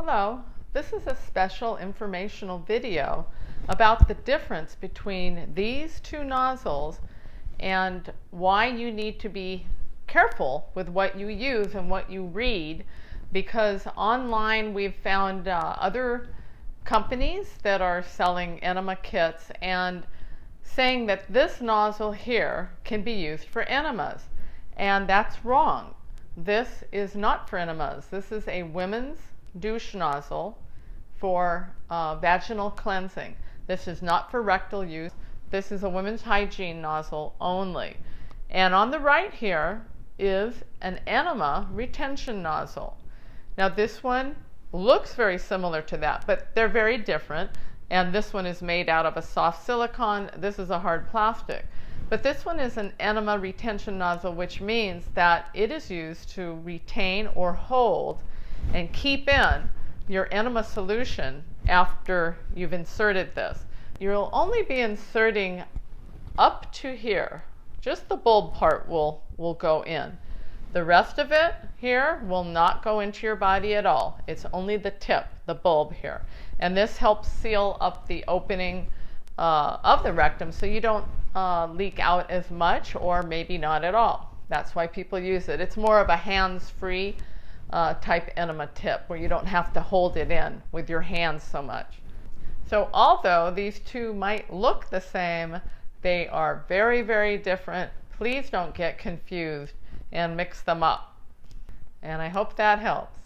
Hello, this is a special informational video about the difference between these two nozzles and why you need to be careful with what you use and what you read, because online we've found other companies that are selling enema kits and saying that this nozzle here can be used for enemas, and that's wrong. This is not for enemas. This is a women's douche nozzle for vaginal cleansing. This is not for rectal use. This is a women's hygiene nozzle only. And on the right here is an enema retention nozzle. Now this one looks very similar to that, but they're very different. And this one is made out of a soft silicone. This is a hard plastic. But this one is an enema retention nozzle, which means that it is used to retain or hold and keep in your enema solution after you've inserted this. You'll only be inserting up to here. Just the bulb part will go in. The rest of it here will not go into your body at all. It's only the tip, the bulb here. And this helps seal up the opening of the rectum so you don't leak out as much, or maybe not at all. That's why people use it. It's more of a hands-free type enema tip where you don't have to hold it in with your hands so much. So although these two might look the same, they are very, very different. Please don't get confused and mix them up. And I hope that helps.